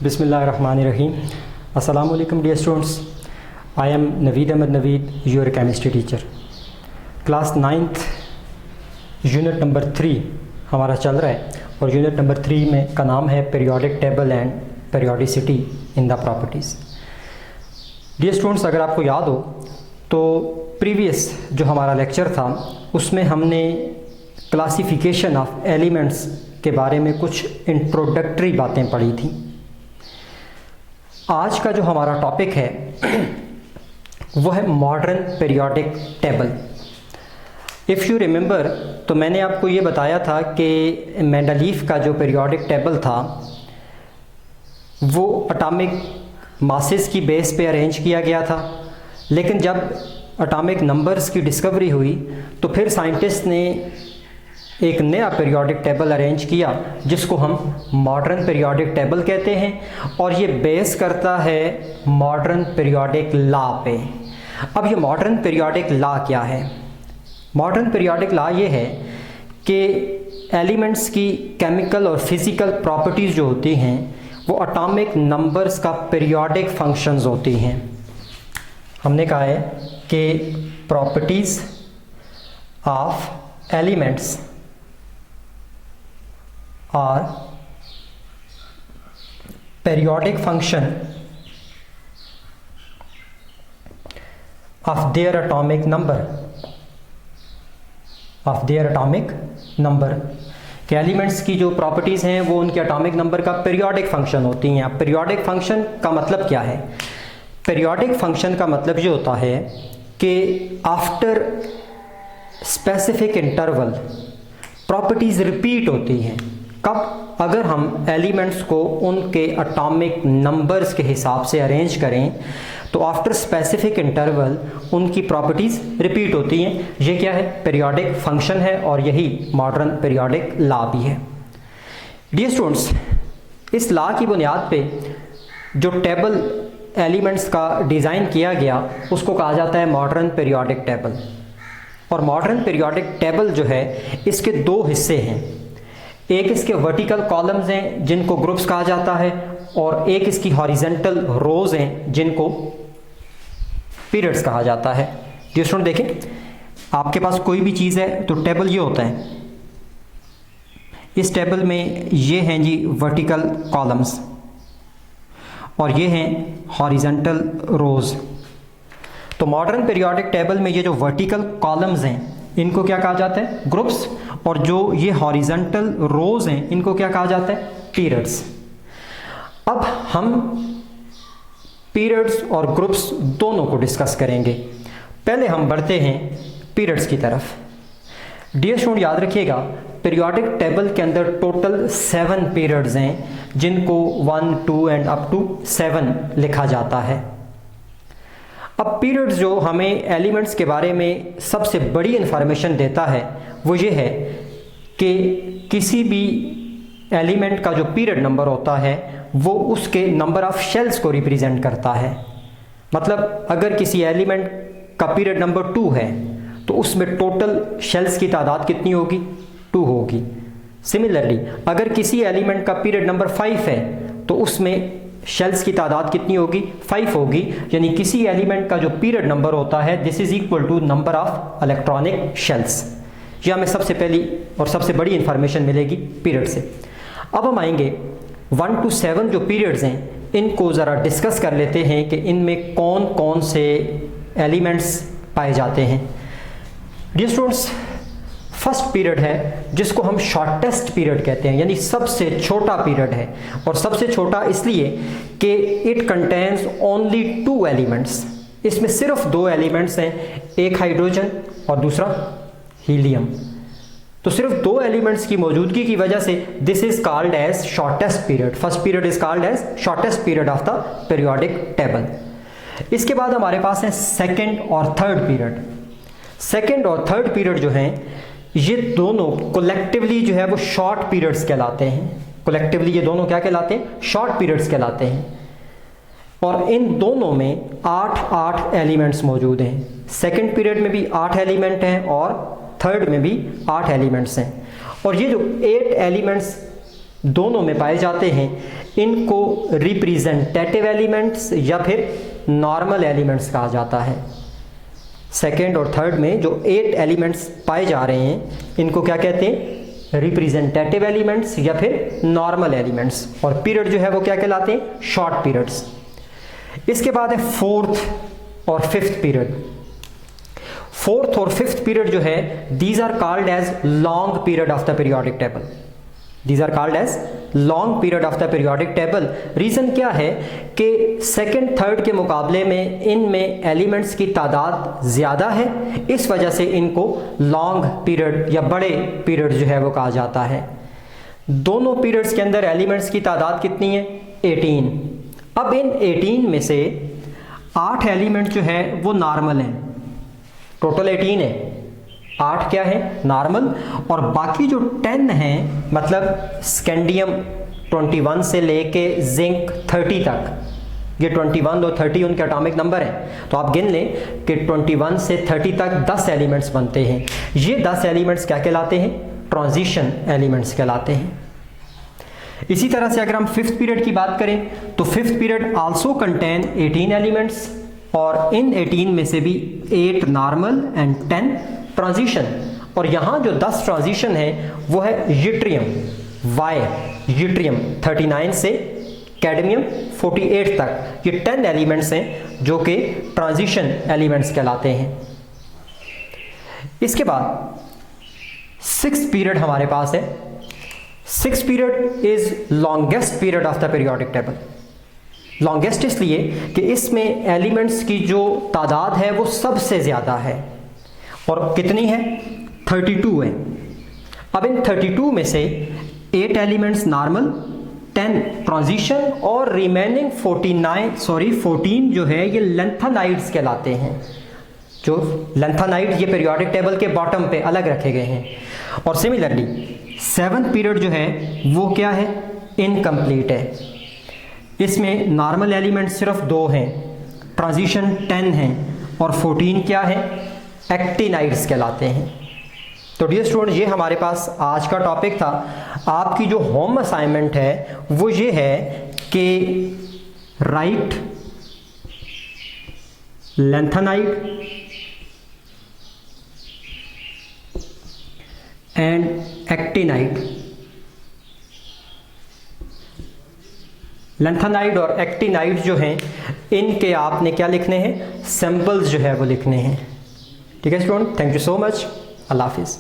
बिस्मिल्लाहिर्रहमानिर्रहीम। अस्सलाम वालेकुम dear students, I am Naveed Ahmed Naveed, your chemistry teacher. Class 9th unit number 3 हमारा चल रहा है और यूनिट नंबर 3 में का नाम है periodic table and periodicity in the properties. Dear students, अगर आपको याद हो तो प्रीवियस जो हमारा लेक्चर था उसमें हमने क्लासिफिकेशन ऑफ एलिमेंट्स के बारे में कुछ इंट्रोडक्टरी बातें पढ़ी थी। आज का जो हमारा टॉपिक है वो है modern periodic table. If you remember, तो मैंने आपको ये बताया था कि मेंडलीफ का जो पीरियोडिक टेबल था वो एटॉमिक मासेस की बेस पे अरेंज किया गया था, लेकिन जब एटॉमिक नंबर्स की डिस्कवरी हुई तो फिर साइंटिस्ट ने एक नया पीरियोडिक टेबल अरेंज किया जिसको हम मॉडर्न पीरियोडिक टेबल कहते हैं, और ये बेस करता है मॉडर्न पीरियोडिक लॉ पे। अब ये मॉडर्न पीरियोडिक लॉ क्या है? मॉडर्न पीरियोडिक लॉ ये है कि एलिमेंट्स की केमिकल और फिज़िकल प्रॉपर्टीज़ जो होती हैं वो एटॉमिक नंबर्स का पीरियोडिक फंक्शंस होती हैं। हमने कहा है कि प्रॉपर्टीज़ ऑफ एलिमेंट्स और periodic function of their atomic number कि एलिमेंट्स की जो प्रॉपर्टीज़ हैं वो उनके एटॉमिक नंबर का पीरियोडिक फंक्शन होती हैं। अब पीरियोडिक फंक्शन का मतलब क्या है? पीरियोडिक फंक्शन का मतलब ये होता है कि after specific interval properties repeat होती हैं। कब? अगर हम एलिमेंट्स को उनके एटॉमिक नंबर्स के हिसाब से अरेंज करें तो आफ्टर स्पेसिफिक इंटरवल उनकी प्रॉपर्टीज़ रिपीट होती हैं। ये क्या है? पीरियोडिक फंक्शन है, और यही मॉडर्न पीरियोडिक लॉ भी है। डियर स्टूडेंट्स, इस लॉ की बुनियाद पे जो टेबल एलिमेंट्स का डिज़ाइन किया गया उसको कहा जाता है मॉडर्न पीरियोडिक टेबल। और मॉडर्न पीरियोडिक टेबल जो है इसके दो हिस्से हैं। एक इसके वर्टिकल कॉलम्स हैं जिनको ग्रुप्स कहा जाता है, और एक इसकी हॉरिजेंटल रोज हैं जिनको पीरियड्स कहा जाता है। डियर स्टूडेंट, देखें, आपके पास कोई भी चीज़ है तो टेबल ये होता है। इस टेबल में ये हैं जी वर्टिकल कॉलम्स और ये हैं हॉरिजेंटल रोज। तो मॉडर्न पीरियोडिक टेबल में ये जो वर्टिकल कॉलम्स हैं इनको क्या कहा जाता है? ग्रुप्स। और जो ये हॉरिजेंटल रोज हैं इनको क्या कहा जाता है? पीरियड्स। अब हम पीरियड्स और ग्रुप्स दोनों को डिस्कस करेंगे। पहले हम बढ़ते हैं पीरियड्स की तरफ। डियर स्टूडेंट, याद रखिएगा पीरियोडिक टेबल के अंदर टोटल 7 पीरियड्स हैं जिनको 1, 2 एंड अप टू 7 लिखा जाता है। अब पीरियड्स जो हमें एलिमेंट्स के बारे में सबसे बड़ी इंफॉर्मेशन देता है वो ये है कि किसी भी एलिमेंट का जो पीरियड नंबर होता है वो उसके नंबर ऑफ शेल्स को रिप्रेजेंट करता है। मतलब अगर किसी एलिमेंट का पीरियड नंबर 2 है तो उसमें टोटल शेल्स की तादाद कितनी होगी? 2 होगी। सिमिलरली अगर किसी एलिमेंट का पीरियड नंबर 5 है तो उसमें शेल्स की तादाद कितनी होगी? 5 होगी। यानी किसी एलिमेंट का जो पीरियड नंबर होता है this is equal to number of electronic shells. ये हमें सबसे पहली और सबसे बड़ी इंफॉर्मेशन मिलेगी पीरियड से। अब हम आएंगे 1 to 7 जो पीरियड्स हैं इनको ज़रा डिस्कस कर लेते हैं कि इनमें कौन कौन से एलिमेंट्स पाए जाते हैं। डियर स्टूडेंट्स, फर्स्ट पीरियड है जिसको हम शॉर्टेस्ट पीरियड कहते हैं, यानी सबसे छोटा पीरियड है। और सबसे छोटा इसलिए कि इट कंटेन्स ओनली 2 एलिमेंट्स। इसमें सिर्फ 2 एलिमेंट्स हैं, एक हाइड्रोजन और दूसरा हीलियम। तो सिर्फ 2 एलिमेंट्स की मौजूदगी की वजह से this is called as shortest period. First period is called as shortest period of the periodic table. इसके बाद हमारे पास है सेकेंड और थर्ड पीरियड। सेकेंड और थर्ड पीरियड जो हैं ये दोनों कोलेक्टिवली जो है वो शॉर्ट पीरियड्स कहलाते हैं। कोलेक्टिवली ये दोनों क्या कहलाते हैं? शॉर्ट पीरियड्स कहलाते हैं। और इन दोनों में 8 एलिमेंट्स मौजूद हैं। सेकेंड पीरियड में भी 8 एलिमेंट हैं और थर्ड में भी 8 एलिमेंट्स हैं। और ये जो 8 एलिमेंट्स दोनों में पाए जाते हैं, इनको रिप्रेजेंटेटिव एलिमेंट्स या फिर नॉर्मल एलिमेंट्स कहा जाता है। सेकेंड और थर्ड में जो 8 एलिमेंट्स पाए जा रहे हैं इनको क्या कहते हैं, रिप्रेजेंटेटिव एलिमेंट्स या फिर नॉर्मल एलिमेंट्स, और पीरियड जो है वो क्या कहलाते हैं, शॉर्ट पीरियड्स। इसके बाद है फोर्थ और फिफ्थ पीरियड। फोर्थ और फिफ्थ पीरियड जो है these are called as long period of the periodic table. These are called as long period of the periodic table. Reason क्या है कि सेकंड थर्ड के मुकाबले में इनमें एलिमेंट्स की तादाद ज़्यादा है, इस वजह से इनको लॉन्ग पीरियड या बड़े पीरियड जो है वो कहा जाता है। दोनों पीरियड्स के अंदर एलिमेंट्स की तादाद कितनी है, 18। अब इन 18 में से 8 एलिमेंट जो है वो नॉर्मल हैं, टोटल 18 है, 8 क्या है, नॉर्मल, और बाकी जो 10 हैं मतलब स्कैंडियम 21 से लेके जिंक 30 तक, ये 21 और 30 उनके एटॉमिक नंबर हैं, तो आप गिन लें कि 21 से 30 तक 10 एलिमेंट्स बनते हैं। ये 10 एलिमेंट्स क्या कहलाते हैं, ट्रांजिशन एलिमेंट्स कहलाते हैं। इसी तरह से अगर हम फिफ्थ पीरियड की बात करें तो fifth period also contain 18 elements, और इन 18 में से भी 8 नॉर्मल एंड 10 ट्रांजिशन, और यहाँ जो 10 ट्रांजिशन है वो है यूट्रियम, वाई यूट्रियम 39 से कैडमियम 48 तक, ये 10 एलिमेंट्स हैं जो कि ट्रांजिशन एलिमेंट्स कहलाते हैं। इसके बाद सिक्स्थ पीरियड हमारे पास है। Sixth period is longest period of the periodic table. Longest इसलिए कि इसमें एलिमेंट्स की जो तादाद है वो सबसे ज़्यादा है, और कितनी है, 32 है। अब इन 32 में से 8 एलिमेंट्स नॉर्मल, 10 ट्रांजिशन, और रिमेनिंग 14 जो है ये लेंथेनाइड्स कहलाते हैं। जो लेंथेनाइड ये पीरियोडिक टेबल के बॉटम पे अलग रखे गए हैं। और सिमिलरली सेवंथ पीरियड जो है वो क्या है, इनकम्प्लीट है। इसमें नॉर्मल एलिमेंट सिर्फ 2 हैं, ट्रांजिशन 10 हैं, और 14 क्या है, एक्टिनाइड्स कहलाते हैं। तो डियर स्टूडेंट, ये हमारे पास आज का टॉपिक था। आपकी जो होम असाइनमेंट है वो ये है कि right lanthanide and actinide. Lanthanide और एक्टिनाइड जो हैं इनके आपने क्या लिखने हैं, सिंबल्स जो है वो लिखने हैं। ठीक है student, thank you so much, अल्लाह हाफिज़।